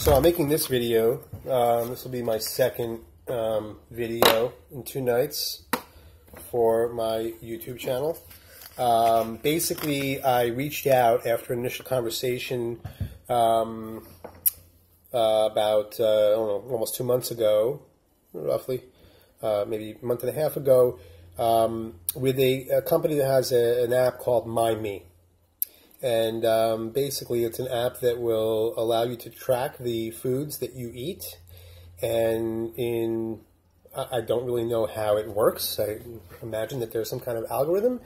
So I'm making this video. This will be my second video in 2 nights for my YouTube channel. Basically, I reached out after an initial conversation about, I don't know, almost 2 months ago, roughly, maybe a month and a half ago, with a company that has an app called MyMee. And basically, it's an app that will allow you to track the foods that you eat. And I don't really know how it works. I imagine that there's some kind of algorithm.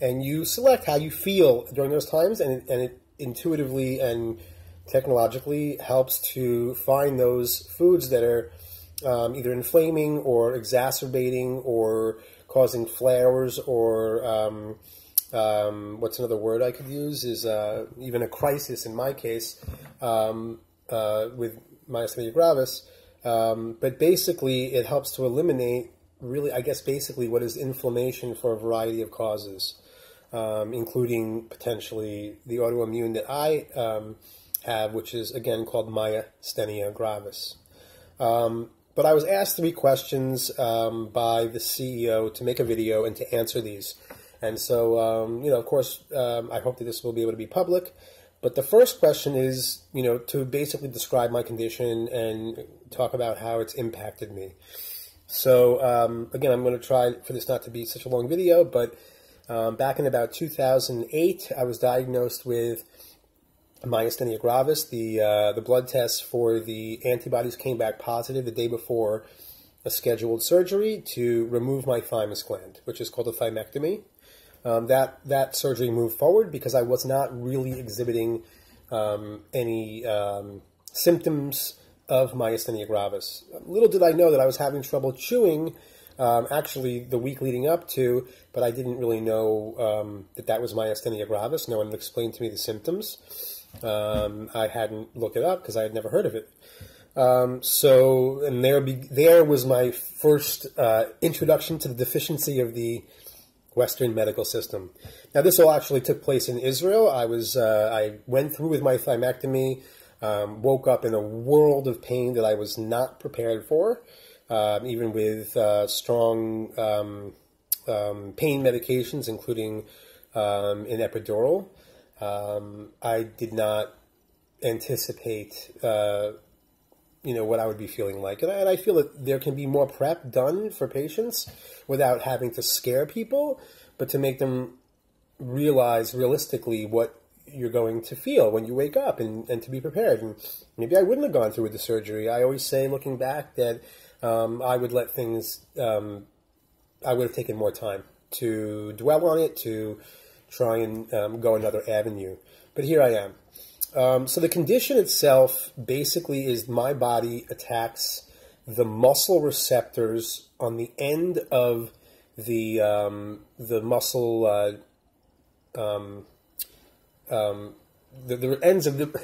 And you select how you feel during those times, and it intuitively and technologically helps to find those foods that are either inflaming or exacerbating or causing flares or what's another word I could use is even a crisis in my case with Myasthenia gravis. But basically it helps to eliminate really, I guess, basically what is inflammation for a variety of causes, including potentially the autoimmune that I have, which is, again, called Myasthenia gravis. But I was asked 3 questions by the CEO to make a video and to answer these. And so, you know, of course, I hope that this will be able to be public. But the first question is, you know, to basically describe my condition and talk about how it's impacted me. So, again, I'm going to try for this not to be such a long video, but back in about 2008, I was diagnosed with Myasthenia gravis. The blood tests for the antibodies came back positive the day before a scheduled surgery to remove my thymus gland, which is called a thymectomy. That surgery moved forward because I was not really exhibiting any symptoms of Myasthenia gravis. Little did I know that I was having trouble chewing actually the week leading up to, but I didn't really know that was Myasthenia gravis. No one had explained to me the symptoms. I hadn't looked it up because I had never heard of it. And there was my first introduction to the deficiency of the Western medical system. Now, this all actually took place in Israel. I went through with my thymectomy, woke up in a world of pain that I was not prepared for, even with strong pain medications, including an epidural. I did not anticipate what I would be feeling like. And I feel that there can be more prep done for patients without having to scare people, but to make them realize realistically what you're going to feel when you wake up and to be prepared. And maybe I wouldn't have gone through with the surgery. I always say, looking back, that I would let things, I would have taken more time to dwell on it, to try and go another avenue. But here I am. So the condition itself basically is my body attacks the muscle receptors on the end of the muscle, the ends of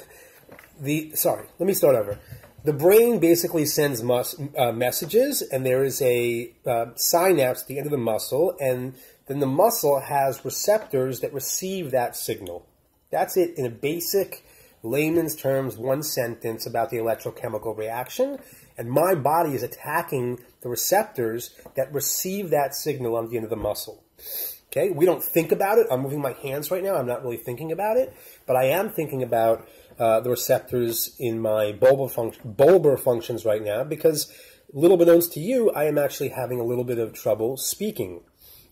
sorry, let me start over. The brain basically sends messages, and there is a synapse at the end of the muscle, and then the muscle has receptors that receive that signal. That's it in a basic layman's terms, 1 sentence about the electrochemical reaction, and my body is attacking the receptors that receive that signal on the end of the muscle. Okay, we don't think about it. I'm moving my hands right now. I'm not really thinking about it, but I am thinking about the receptors in my bulbar functions right now, because, little beknownst to you, I am actually having a little bit of trouble speaking.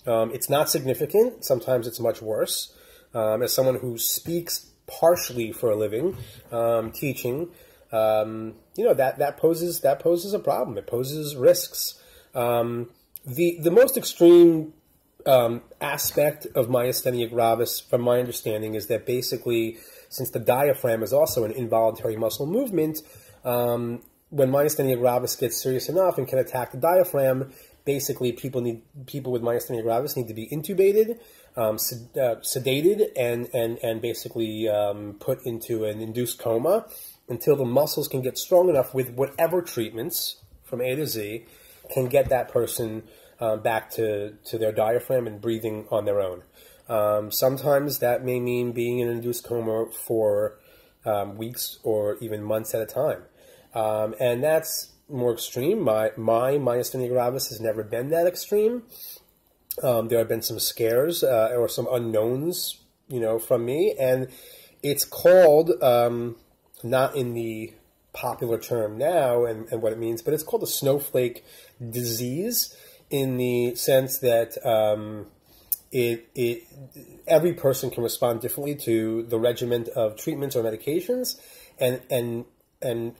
It's not significant. Sometimes it's much worse. As someone who speaks partially for a living, teaching, that poses a problem. It poses risks. The most extreme aspect of Myasthenia gravis, from my understanding, is that basically, since the diaphragm is also an involuntary muscle movement, when Myasthenia gravis gets serious enough and can attack the diaphragm, basically people with Myasthenia gravis need to be intubated, sedated, and basically put into an induced coma until the muscles can get strong enough with whatever treatments from A to Z can get that person back to their diaphragm and breathing on their own. Sometimes that may mean being in an induced coma for weeks or even months at a time. And that's more extreme. My myasthenia gravis has never been that extreme. There have been some scares or some unknowns, from me, and it's called, not in the popular term now and what it means, but it's called a snowflake disease in the sense that every person can respond differently to the regimen of treatments or medications, and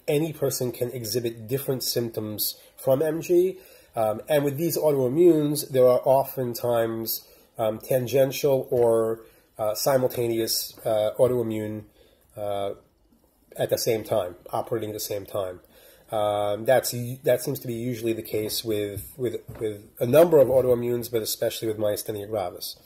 any person can exhibit different symptoms from MG. And with these autoimmunes, there are oftentimes tangential or simultaneous autoimmune at the same time, operating at the same time. That seems to be usually the case with a number of autoimmunes, but especially with myasthenia gravis.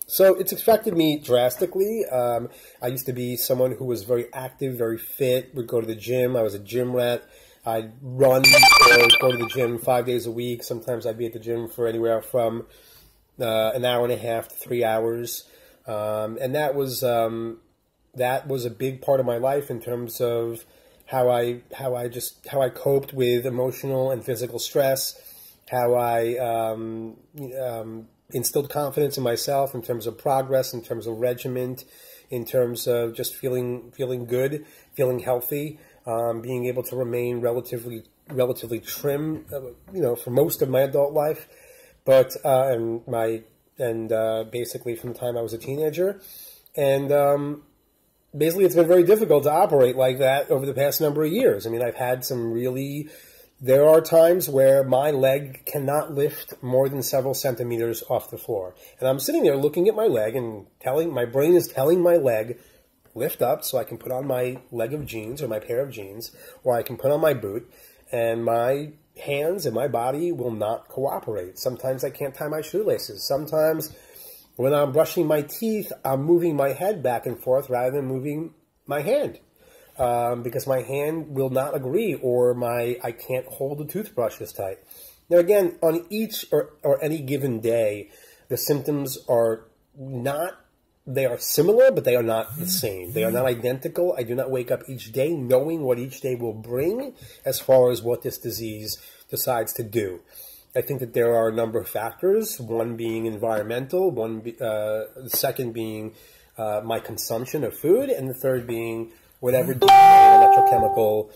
So it's affected me drastically. I used to be someone who was very active, very fit, would go to the gym. I was a gym rat. I'd run or go to the gym 5 days a week. Sometimes I'd be at the gym for anywhere from an hour and a half to 3 hours. And that was a big part of my life in terms of how I coped with emotional and physical stress, how I instilled confidence in myself in terms of progress, in terms of regiment, in terms of just feeling good, feeling healthy, being able to remain relatively trim, for most of my adult life, but basically from the time I was a teenager, and basically it's been very difficult to operate like that over the past number of years. I mean, I've had there are times where my leg cannot lift more than several centimeters off the floor. And I'm sitting there looking at my leg and my brain is telling my leg, lift up so I can put on my leg of jeans or my pair of jeans, or I can put on my boot, and my hands and my body will not cooperate. Sometimes I can't tie my shoelaces. Sometimes when I'm brushing my teeth, I'm moving my head back and forth rather than moving my hand. Because my hand will not agree, or I can't hold the toothbrush as tight. Now again, on each or any given day, the symptoms are they are similar, but they are not the same. They are not identical. I do not wake up each day knowing what each day will bring as far as what this disease decides to do. I think that there are a number of factors, one being environmental, the second being my consumption of food, and the third being whatever electrochemical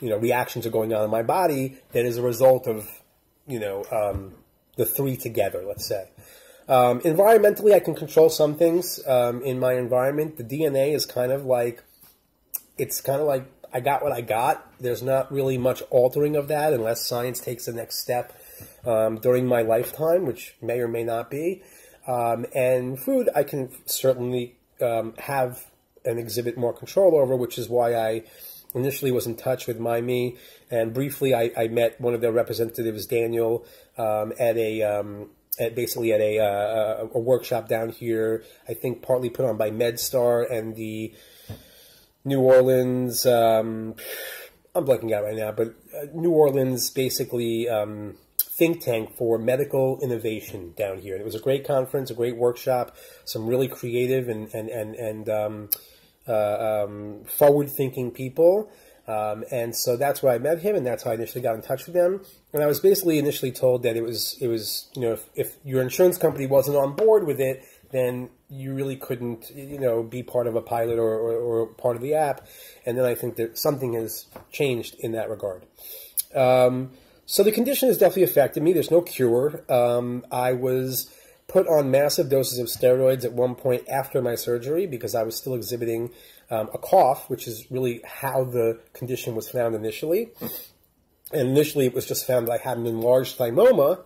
reactions are going on in my body that is a result of the three together, let's say. Environmentally, I can control some things in my environment. The DNA is kind of like I got what I got. There's not really much altering of that unless science takes the next step during my lifetime, which may or may not be. And food, I can certainly have and exhibit more control over, which is why I initially was in touch with MyMee, and briefly I met one of their representatives, Daniel, at a workshop down here, I think partly put on by MedStar and the New Orleans, I'm blanking out right now, but New Orleans basically think tank for medical innovation down here. And it was a great conference, a great workshop, some really creative and forward-thinking people. And so that's where I met him, and that's how I initially got in touch with them. And I was basically initially told that it was if your insurance company wasn't on board with it, then you really couldn't be part of a pilot or part of the app. And then I think that something has changed in that regard. So the condition has definitely affected me. There's no cure. I was put on massive doses of steroids at one point after my surgery because I was still exhibiting a cough, which is really how the condition was found initially. And initially it was just found that I had an enlarged thymoma.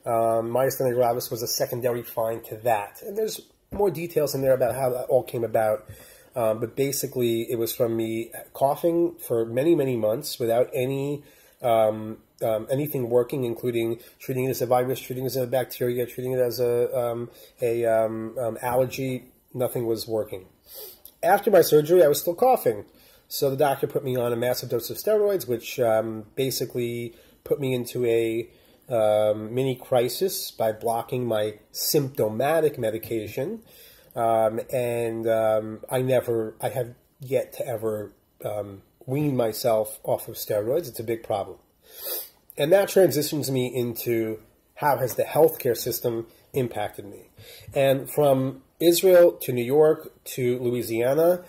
Myasthenia gravis was a secondary find to that. And there's more details in there about how that all came about. But basically it was from me coughing for many, many months without any anything working, including treating it as a virus, treating it as a bacteria, treating it as allergy. Nothing was working. After my surgery, I was still coughing. So the doctor put me on a massive dose of steroids, which basically put me into a mini crisis by blocking my symptomatic medication. I have yet to ever wean myself off of steroids. It's a big problem. And that transitions me into how has the healthcare system impacted me. And from Israel to New York to Louisiana,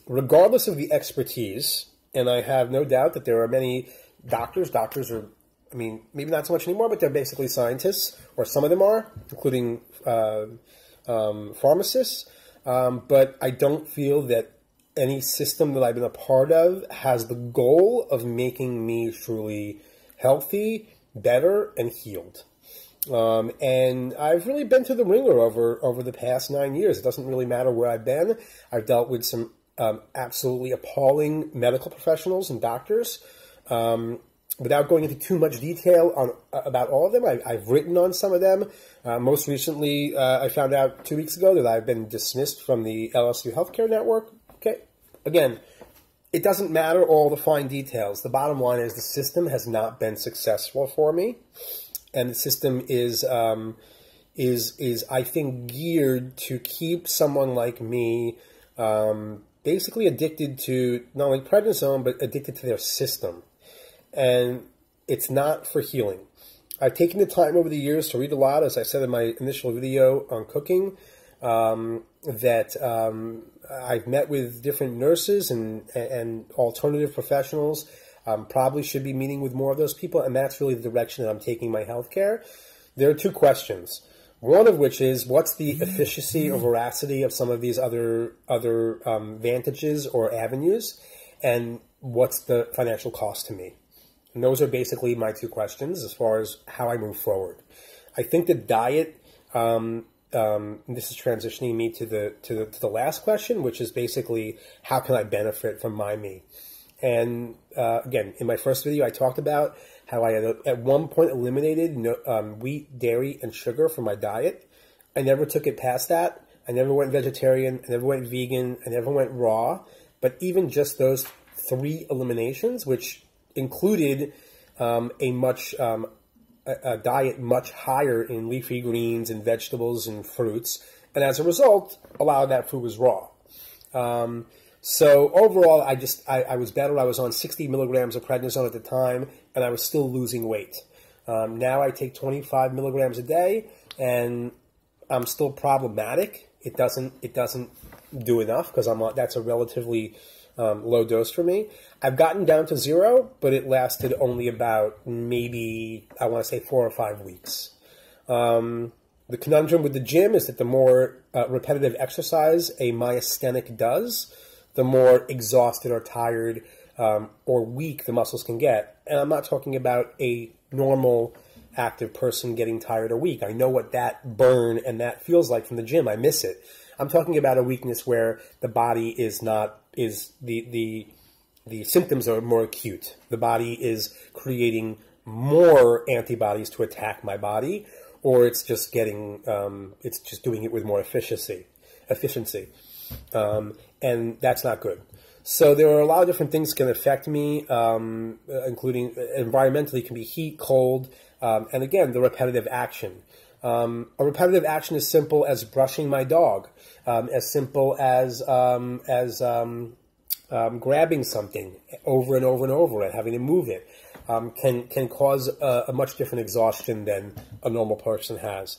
regardless of the expertise, and I have no doubt that there are many doctors are, I mean, maybe not so much anymore, but they're basically scientists, or some of them are, including pharmacists. But I don't feel that any system that I've been a part of has the goal of making me truly healthy, better, and healed. And I've really been through the ringer over the past 9 years. It doesn't really matter where I've been. I've dealt with some absolutely appalling medical professionals and doctors. Without going into too much detail about all of them, I've written on some of them. Most recently, I found out 2 weeks ago that I've been dismissed from the LSU Healthcare Network. Okay, again, it doesn't matter all the fine details. The bottom line is the system has not been successful for me, and the system is I think geared to keep someone like me basically addicted to not only prednisone but addicted to their system. And it's not for healing. I've taken the time over the years to read a lot, as I said in my initial video on cooking, that I've met with different nurses and alternative professionals. Probably should be meeting with more of those people, and that's really the direction that I'm taking my healthcare. There are two questions. One of which is, what's the efficacy or veracity of some of these other vantages or avenues, and what's the financial cost to me? And those are basically my two questions as far as how I move forward. I think the diet, this is transitioning me to the last question, which is basically how can I benefit from MyMee? And again, in my first video, I talked about how I had at one point eliminated wheat, dairy, and sugar from my diet. I never took it past that. I never went vegetarian. I never went vegan. I never went raw. But even just those 3 eliminations, which included a diet much higher in leafy greens and vegetables and fruits, and as a result, a lot of that food was raw. So overall, I was better. I was on 60 milligrams of prednisone at the time, and I was still losing weight. Now I take 25 milligrams a day, and I'm still problematic. It doesn't do enough because that's a relatively low dose for me. I've gotten down to 0, but it lasted only about maybe, I want to say 4 or 5 weeks. The conundrum with the gym is that the more repetitive exercise a myasthenic does, the more exhausted or tired or weak the muscles can get. And I'm not talking about a normal active person getting tired or weak. I know what that burn and that feels like from the gym. I miss it. I'm talking about a weakness where the body is the symptoms are more acute. The body is creating more antibodies to attack my body, or it's just getting, it's just doing it with more efficiency. And that's not good. So there are a lot of different things that can affect me, including environmentally, it can be heat, cold, and again, the repetitive action. A repetitive action is simple as brushing my dog, as simple as grabbing something over and over and over and having to move it, can cause a much different exhaustion than a normal person has.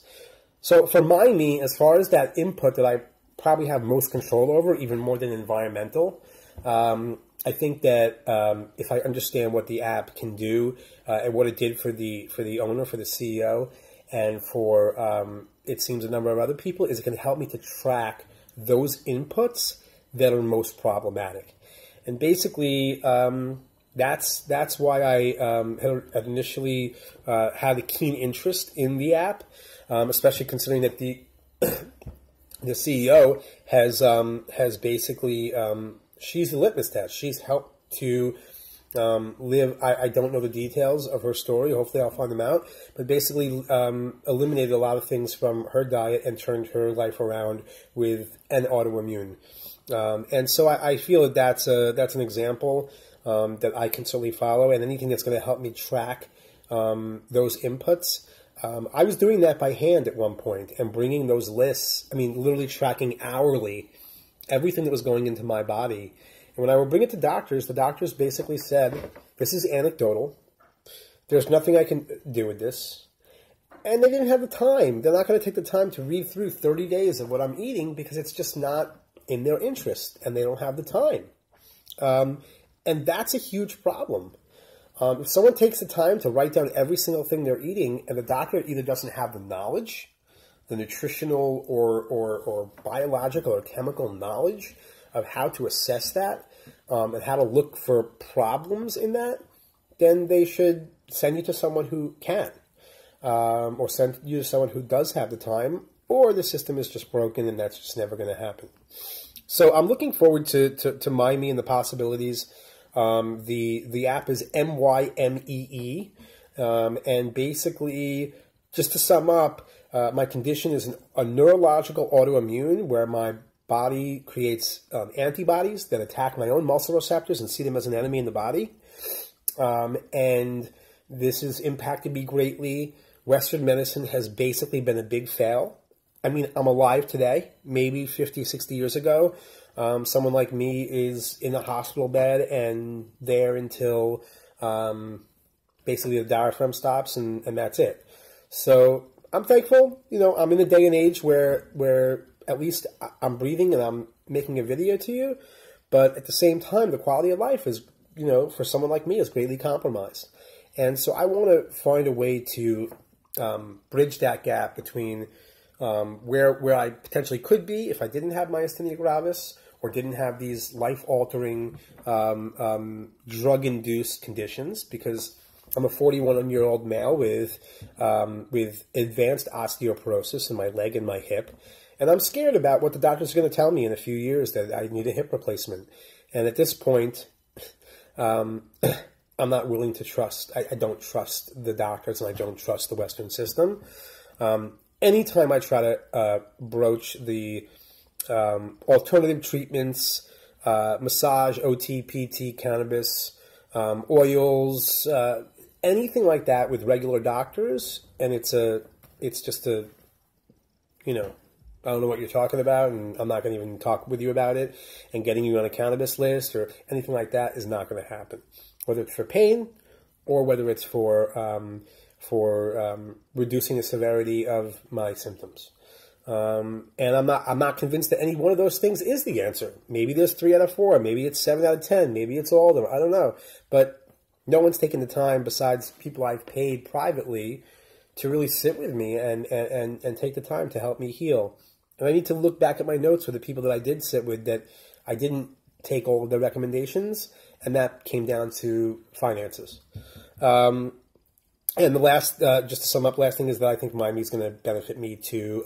So for MyMee, as far as that input that I probably have most control over, even more than environmental, I think that if I understand what the app can do and what it did for the owner, for the CEO, and for it seems a number of other people, is it can help me to track those inputs that are most problematic. And basically, that's why I had initially had a keen interest in the app, especially considering that the CEO has basically she's the litmus test. She's helped to live. I don't know the details of her story. Hopefully, I'll find them out. But basically, eliminated a lot of things from her diet and turned her life around with an autoimmune. And so I feel that that's an example that I can certainly follow, and anything that's going to help me track those inputs. I was doing that by hand at one point and bringing those lists, I mean, literally tracking hourly everything that was going into my body. And when I would bring it to doctors, the doctors basically said, this is anecdotal. There's nothing I can do with this. And they didn't have the time. They're not going to take the time to read through 30 days of what I'm eating because it's just not in their interest, and they don't have the time. And that's a huge problem. If someone takes the time to write down every single thing they're eating, and the doctor either doesn't have the knowledge, the nutritional or biological or chemical knowledge of how to assess that, and how to look for problems in that, then they should send you to someone who can, or send you to someone who does have the time, or the system is just broken and that's just never going to happen. So I'm looking forward to MyMee and the possibilities. The app is MyMee, and basically, just to sum up, my condition is a neurological autoimmune where my body creates antibodies that attack my own muscle receptors and see them as an enemy in the body. And this has impacted me greatly. Western medicine has basically been a big fail. I mean, I'm alive today. Maybe 50, 60 years ago, someone like me is in a hospital bed and there until basically the diaphragm stops, and that's it. So I'm thankful. You know, I'm in a day and age where at least I'm breathing and I'm making a video to you. But at the same time, the quality of life is, you know, for someone like me, is greatly compromised. And so I want to find a way to bridge that gap between where I potentially could be if I didn't have myasthenia gravis or didn't have these life-altering drug-induced conditions, because I'm a 41-year-old male with advanced osteoporosis in my leg and my hip, and I'm scared about what the doctor's going to tell me in a few years, that I need a hip replacement. And at this point, I'm not willing to trust. I don't trust the doctors, and I don't trust the Western system. Anytime I try to broach the alternative treatments, massage, OT, PT, cannabis, oils, anything like that with regular doctors, and it's just a, you know, I don't know what you're talking about, and I'm not going to even talk with you about it, and getting you on a cannabis list or anything like that is not going to happen. Whether it's for pain or whether it's for reducing the severity of my symptoms. And I'm not convinced that any one of those things is the answer. Maybe there's 3 out of 4, maybe it's 7 out of 10, maybe it's all of them. I don't know. But no one's taken the time besides people I've paid privately to really sit with me and take the time to help me heal. And I need to look back at my notes for the people that I did sit with that I didn't take all of their recommendations, and that came down to finances. And the last, just to sum up, last thing is that I think MyMee is going to benefit me to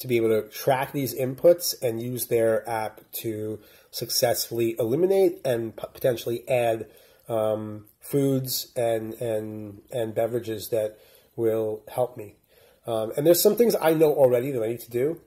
be able to track these inputs and use their app to successfully eliminate and potentially add foods and beverages that will help me. And there's some things I know already that I need to do.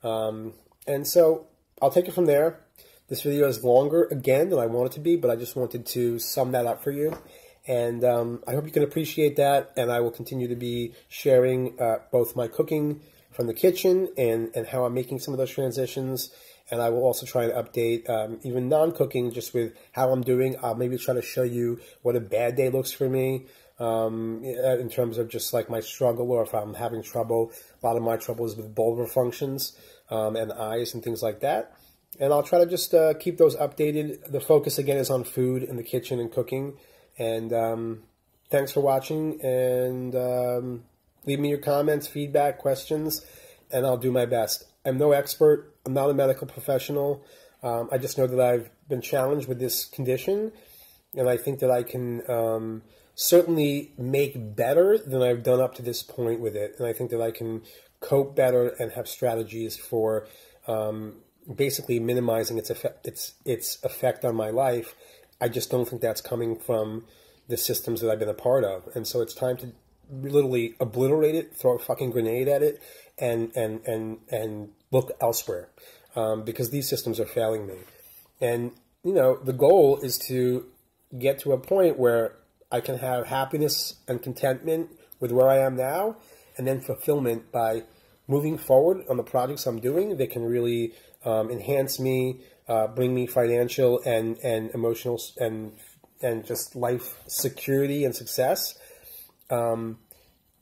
And so I'll take it from there. This video is longer again than I want it to be, but I just wanted to sum that up for you. And I hope you can appreciate that. And I will continue to be sharing both my cooking from the kitchen and how I'm making some of those transitions. And I will also try to update even non-cooking just with how I'm doing. I'll maybe try to show you what a bad day looks for me in terms of just like my struggle, or if I'm having trouble. A lot of my trouble is with bulbar functions and eyes and things like that. And I'll try to just keep those updated. The focus, again, is on food in the kitchen and cooking. And thanks for watching. And leave me your comments, feedback, questions, and I'll do my best. I'm no expert. I'm not a medical professional. I just know that I've been challenged with this condition. And I think that I can certainly make better than I've done up to this point with it. And I think that I can cope better and have strategies for basically minimizing its effect on my life. I just don't think that's coming from the systems that I've been a part of. And so it's time to literally obliterate it, throw a fucking grenade at it, and look elsewhere, because these systems are failing me. And, you know, the goal is to get to a point where I can have happiness and contentment with where I am now, and then fulfillment by moving forward on the projects I'm doing that can really enhance me, bring me financial and emotional and just life security and success.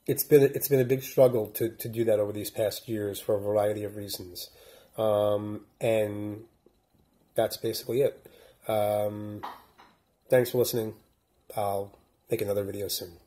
It's been a big struggle to do that over these past years for a variety of reasons, and that's basically it. Thanks for listening. I'll make another video soon.